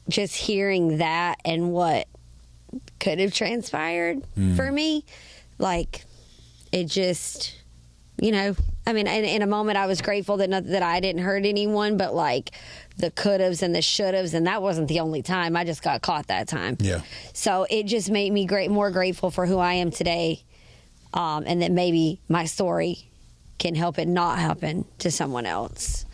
just hearing that and what could have transpired for me, like it just, you know, I mean, in a moment I was grateful that I didn't hurt anyone, but like the could-haves and the should-haves, and that wasn't the only time. I just got caught that time. Yeah. So it just made me more grateful for who I am today. And that maybe my story can help it not happen to someone else.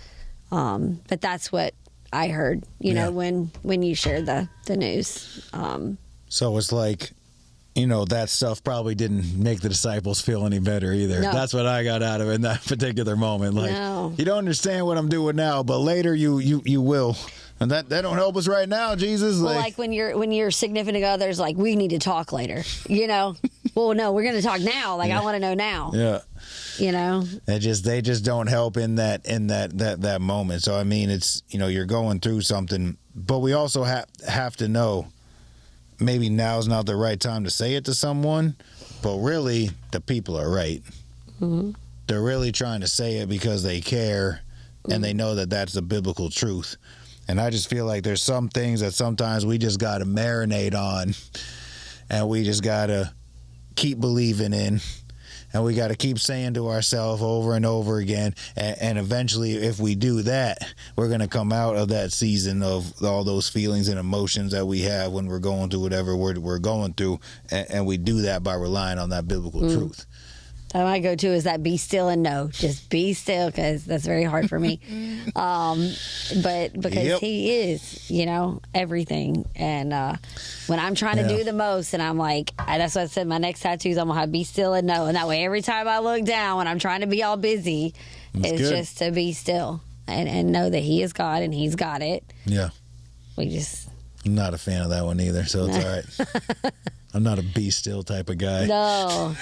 But that's what I heard, you know, when you shared the news. So it's like, you know, that stuff probably didn't make the disciples feel any better either. No. That's what I got out of it in that particular moment. Like, you don't understand what I'm doing now, but later you will. And that don't help us right now, Jesus. Well, like when your significant other's like, we need to talk later, you know. Well, no, we're going to talk now. Like, I want to know now. Yeah. You know? They just don't help in that moment. So, I mean, it's, you know, you're going through something, but we also have to know maybe now's not the right time to say it to someone, but really the people are right. They're really trying to say it because they care and they know that that's the biblical truth. And I just feel like there's some things that sometimes we just got to marinate on and we just got to keep believing in, and we got to keep saying to ourselves over and over again, and eventually if we do that, we're going to come out of that season of all those feelings and emotions that we have when we're going through whatever we're going through, and we do that by relying on that biblical truth. My go-to is that be still and know. Just be still, because that's very hard for me. But because he is, you know, everything. And when I'm trying to do the most, and I'm like, that's what I said, my next tattoos, I'm going to have be still and know. And that way, every time I look down when I'm trying to be all busy, it's just to be still and know that he is God and he's got it. Yeah. I'm not a fan of that one either, so it's all right. I'm not a be still type of guy. No.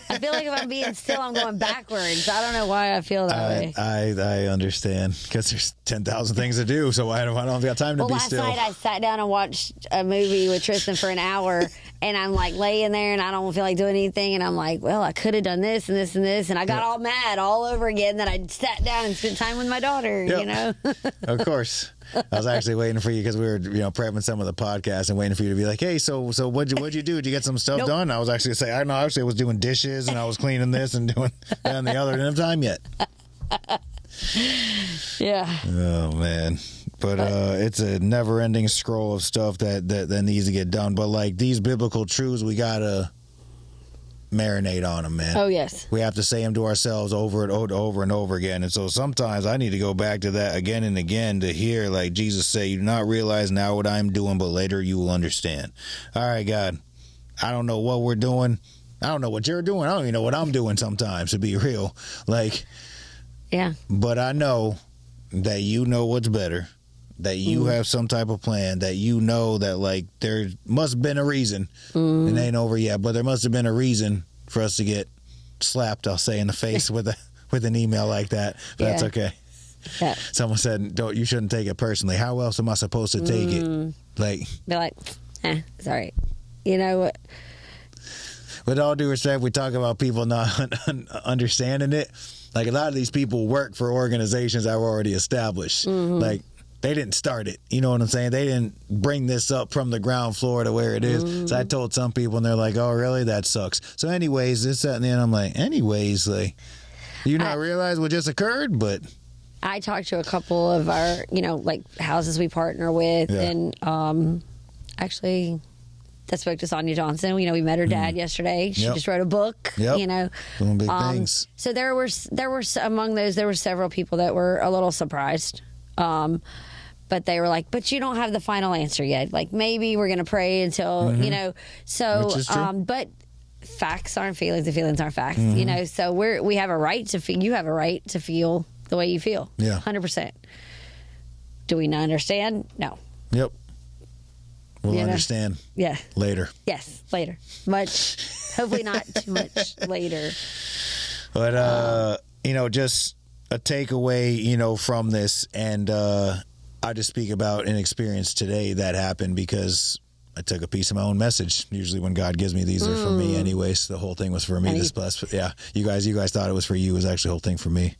I feel like if I'm being still, I'm going backwards. I don't know why I feel that way. I understand, because there's 10,000 things to do, so I don't have time to be still. Last night I sat down and watched a movie with Tristan for an hour, and I'm like laying there and I don't feel like doing anything, and I'm like, well, I could have done this and this and this, and I got all mad all over again that I sat down and spent time with my daughter, you know? Of course. I was actually waiting for you because we were, you know, prepping some of the podcasts and waiting for you to be like, hey, so what'd you do? Did you get some stuff done? I was actually going to say, I don't know. Actually, I was doing dishes and I was cleaning this and doing that and the other. I didn't have time yet. Yeah. Oh, man. But it's a never-ending scroll of stuff that needs to get done. But, like, these biblical truths, we got to marinate on them, man. Oh, yes. We have to say them to ourselves over and over again. And so sometimes I need to go back to that again and again to hear, like, Jesus say, you do not realize now what I'm doing, but later you will understand. All right, God, I don't know what we're doing. I don't know what you're doing. I don't even know what I'm doing sometimes, to be real. Like, yeah. But I know that you know what's better, that you have some type of plan, that you know that, like, there must have been a reason. It ain't over yet, but there must have been a reason for us to get slapped, I'll say, in the face with an email like that. But that's okay. Yeah. Someone said, you shouldn't take it personally. How else am I supposed to take it? Like, be like, it's all right. You know what? With all due respect, we talk about people not understanding it. Like, a lot of these people work for organizations that were already established. Like, they didn't start it. You know what I'm saying? They didn't bring this up from the ground floor to where it is. So I told some people, and they're like, oh, really? That sucks. So anyways, this, that, and then I'm like, anyways, like, you not realize what just occurred? But I talked to a couple of our, you know, like, houses we partner with, and actually I spoke to Sonia Johnson. We met her dad yesterday. She just wrote a book. Doing big things. So there were among those, there were several people that were a little surprised. But they were like, but you don't have the final answer yet. Like, maybe we're going to pray until, So, which is true. But facts aren't feelings and feelings aren't facts, So we have a right to feel, you have a right to feel the way you feel. Yeah. 100%. Do we not understand? No. Yep. We'll understand. Yeah. Later. Yes, later. Hopefully not too much later. But, just a takeaway, from this. And I just speak about an experience today that happened because I took a piece of my own message. Usually when God gives me, these are for me anyways. The whole thing was for me. Yeah. You guys thought it was for you. It was actually the whole thing for me.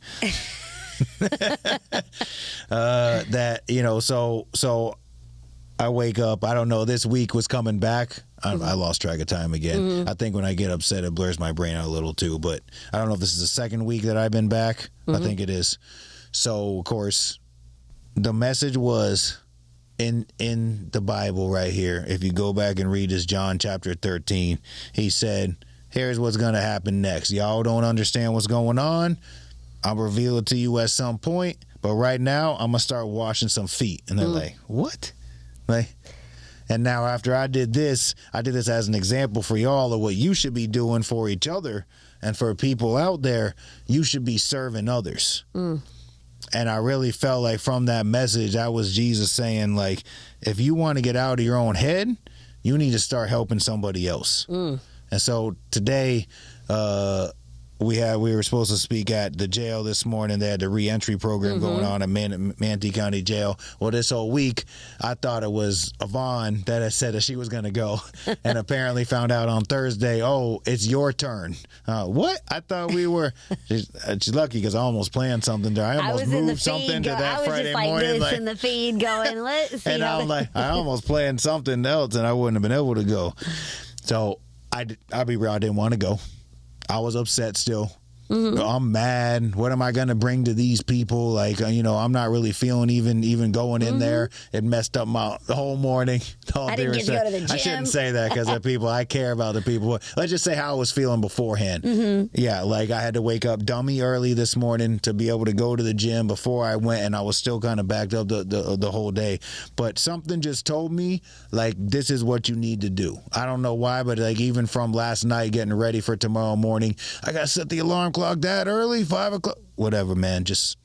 So I wake up, I don't know, this week was coming back. I lost track of time again. I think when I get upset, it blurs my brain out a little too, but I don't know if this is the second week that I've been back. I think it is. So, of course, the message was in the Bible right here. If you go back and read this, John chapter 13, he said, here's what's going to happen next. Y'all don't understand what's going on. I'll reveal it to you at some point, but right now I'm going to start washing some feet. And they're like, what? And now after I did this as an example for y'all of what you should be doing for each other and for people out there. You should be serving others. And I really felt like from that message, that was Jesus saying, like, if you want to get out of your own head, you need to start helping somebody else. And so today, we were supposed to speak at the jail this morning. They had the reentry program going on at Manatee County Jail. Well, this whole week, I thought it was Yvonne that had said that she was going to go, and apparently found out on Thursday, oh, it's your turn. What? I thought we were. She's lucky because I almost planned something there. I almost moved something to that Friday morning. I was just like this in the feed going, let's see. And I'm like, I almost planned something else, and I wouldn't have been able to go. So I'll be real, I didn't want to go. I was upset still. I'm mad. What am I going to bring to these people? Like, I'm not really feeling even going in there. It messed up the whole morning. I didn't get to go to the gym. I shouldn't say that because the people, I care about the people. Let's just say how I was feeling beforehand. Yeah, like I had to wake up dummy early this morning to be able to go to the gym before I went, and I was still kind of backed up the whole day. But something just told me, like, this is what you need to do. I don't know why, but like even from last night getting ready for tomorrow morning, I got to set the alarm clock that early, 5 o'clock, whatever, man. Just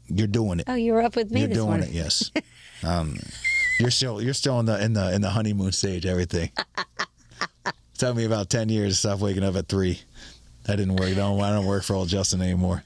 you're doing it. Oh, you were up with me this morning. You're doing it, yes. You're still in the honeymoon stage. Everything. Took me about 10 years to stop waking up at 3. That didn't work. I don't work for old Justin anymore.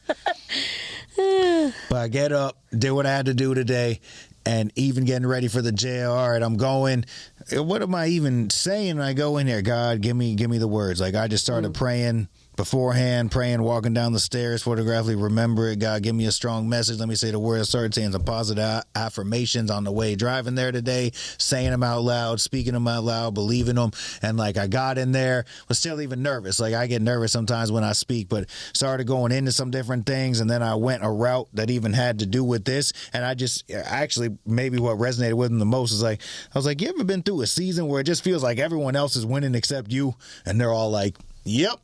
But I get up, did what I had to do today, and even getting ready for the jail. All right, I'm going. What am I even saying when I go in there? God, give me the words. Like I just started praying beforehand, walking down the stairs, photographically remember it. God, give me a strong message. Let me say the word. I started saying some positive affirmations on the way driving there today, saying them out loud, speaking them out loud, believing them. And like I got in there, was still even nervous. Like I get nervous sometimes when I speak, but started going into some different things. And then I went a route that even had to do with this. And I just actually, maybe what resonated with them the most is like, I was like, you ever been through a season where it just feels like everyone else is winning except you? And they're all like, yep.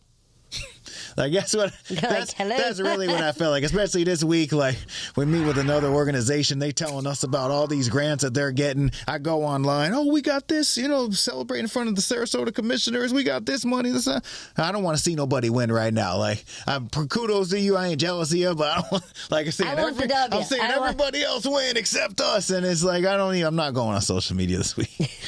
Like that's really what I felt like, especially this week. Like we meet with another organization, they telling us about all these grants that they're getting. I go online, oh, we got this, celebrate in front of the Sarasota commissioners. We got this money. I don't want to see nobody win right now. Like kudos to you. I ain't jealous of you, but I don't want, like I said, I'm seeing everybody else win except us, and it's like I'm not going on social media this week.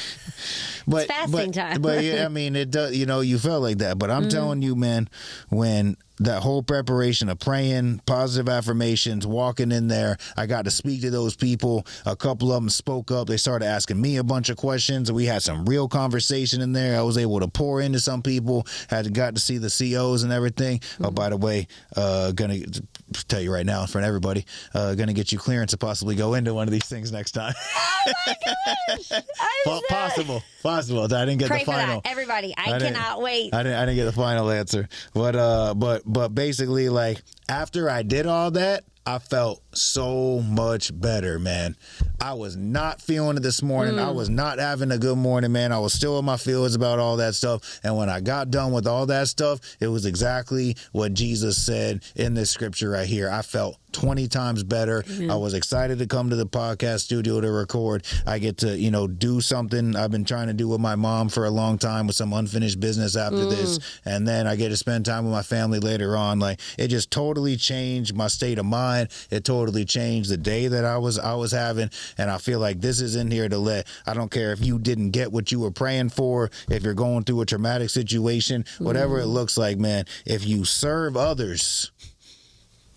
But, it's fasting time. But yeah, I mean, it does. You felt like that. But I'm telling you, man, when that whole preparation of praying, positive affirmations, walking in there, I got to speak to those people. A couple of them spoke up. They started asking me a bunch of questions. We had some real conversation in there. I was able to pour into some people. Got to see the COs and everything. Oh, by the way, gonna tell you right now in front of everybody, gonna get you clearance to possibly go into one of these things next time. Oh my gosh! Possible. I didn't get Pray the final. For that. Everybody, I cannot wait. I didn't get the final answer, but basically, like after I did all that, I felt so much better, man. I was not feeling it this morning. I was not having a good morning, man. I was still in my feelings about all that stuff. And when I got done with all that stuff, it was exactly what Jesus said in this scripture right here. I felt 20 times better. I was excited to come to the podcast studio to record. I get to, do something I've been trying to do with my mom for a long time with some unfinished business after this. And then I get to spend time with my family later on. Like, it just totally changed my state of mind. It totally changed the day that I was having. And I feel like this is in here to I don't care if you didn't get what you were praying for, if you're going through a traumatic situation, whatever it looks like, man, if you serve others,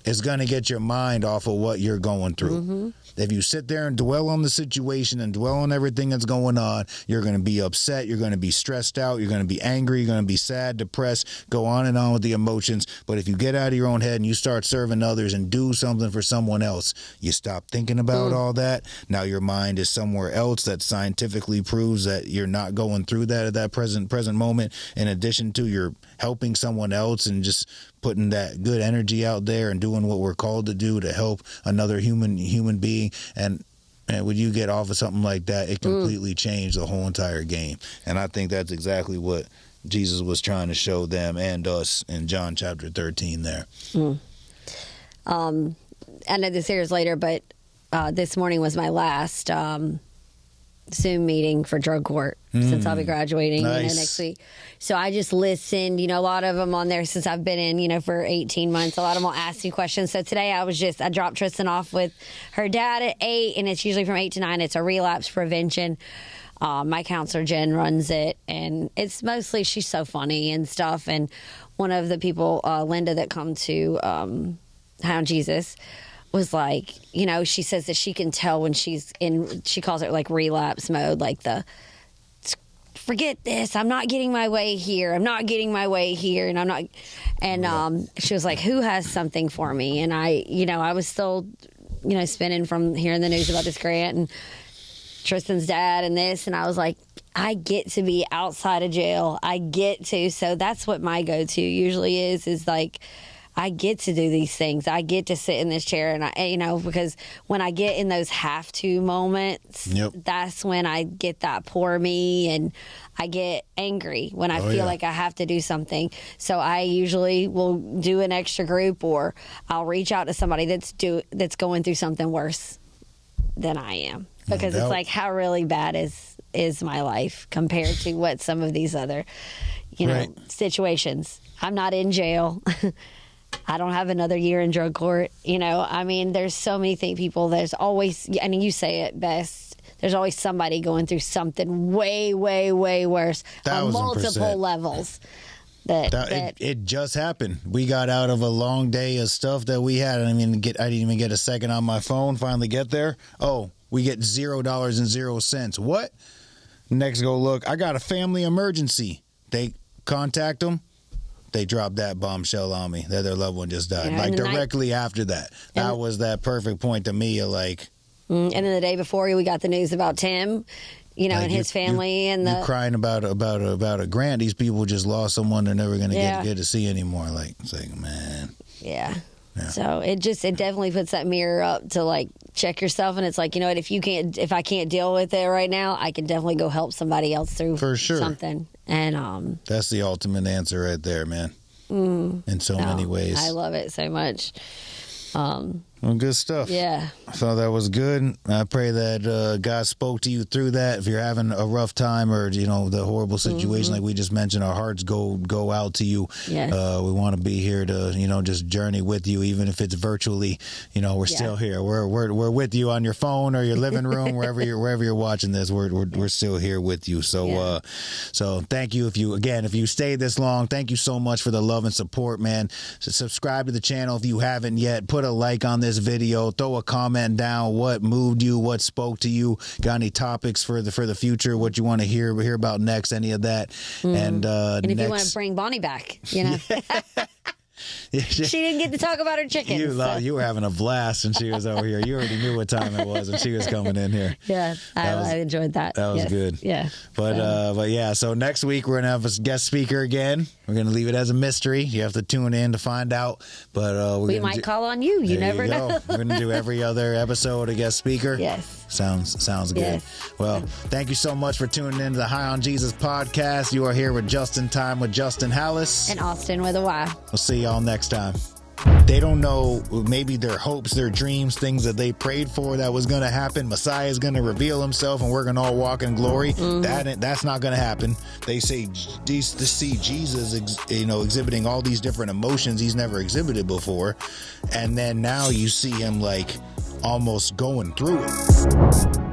it's going to get your mind off of what you're going through. If you sit there and dwell on the situation and dwell on everything that's going on, you're going to be upset. You're going to be stressed out. You're going to be angry. You're going to be sad, depressed, go on and on with the emotions. But if you get out of your own head and you start serving others and do something for someone else, you stop thinking about all that. Now your mind is somewhere else that scientifically proves that you're not going through that at that present moment. In addition to you're helping someone else and just putting that good energy out there and doing what we're called to do to help another human being. And when you get off of something like that, it completely changed the whole entire game. And I think that's exactly what Jesus was trying to show them and us in John chapter 13 there. I know this airs later, but this morning was my last Zoom meeting for drug court since I'll be graduating next week. So I just listened, a lot of them on there since I've been in, for 18 months. A lot of them will ask me questions. So today I dropped Tristan off with her dad at 8, and it's usually from 8 to 9. It's a relapse prevention. My counselor, Jen, runs it, and it's mostly, she's so funny and stuff. And one of the people, Linda, that come to Hound Jesus, was like, she says that she can tell when she's in, she calls it like relapse mode, like forget this, I'm not getting my way here, I'm not getting my way here, and I'm not, and she was like, who has something for me? And I was still, spinning from hearing the news about this grant and Tristan's dad and this, and I was like, I get to be outside of jail, so that's what my go-to usually is like, I get to do these things. I get to sit in this chair, and because when I get in those have to moments, that's when I get that poor me, and I get angry when I feel like I have to do something. So I usually will do an extra group, or I'll reach out to somebody that's going through something worse than I am, because it's like, how really bad is my life compared to what some of these other, situations. I'm not in jail. I don't have another year in drug court. There's so many people. There's always, you say it best, there's always somebody going through something way, way, way worse on multiple levels. It just happened. We got out of a long day of stuff that we had. I didn't even get a second on my phone. Finally get there. Oh, we get $0.00. What? Next go look. I got a family emergency. They contact them. They dropped that bombshell on me that their loved one just died. Directly after that. That was that perfect point to me of like. And then the day before, we got the news about Tim, and his family. You're crying about a grant. These people just lost someone they're never going to get to see anymore. Like, it's like, man. Yeah. So it definitely puts that mirror up to like check yourself, and it's like, what, if I can't deal with it right now, I can definitely go help somebody else through something. And that's the ultimate answer right there, man. In so many ways. I love it so much. Well, good stuff. Yeah. I thought that was good. I pray that God spoke to you through that. If you're having a rough time or, the horrible situation like we just mentioned, our hearts go out to you. Yes. We want to be here to, just journey with you, even if it's virtually, we're still here. We're with you on your phone or your living room, wherever you're watching this, we're still here with you. So, so thank you. If you stayed this long, thank you so much for the love and support, man. So subscribe to the channel if you haven't yet. Put a like on this video, throw a comment down, what moved you, what spoke to you, got any topics for the future, what you want to hear about next, any of that. And if you want to bring Bonnie back, She didn't get to talk about her chickens. You were having a blast when she was over here. You already knew what time it was when she was coming in here. Yeah, I enjoyed that. That was good. Yeah. But yeah, so next week we're going to have a guest speaker again. We're going to leave it as a mystery. You have to tune in to find out. But we might call on you. You never know. We're going to do every other episode a guest speaker. Yes. Sounds good. Yes. Well, thank you so much for tuning in to the High on Jesus podcast. You are here with Justin Time with Justin Hallis. And Austyn with a Y. We'll see y'all next time. They don't know maybe their hopes, their dreams, things that they prayed for that was going to happen. Messiah is going to reveal himself and we're going to all walk in glory. That's not going to happen. They say to see Jesus, exhibiting all these different emotions he's never exhibited before. And then now you see him like almost going through it.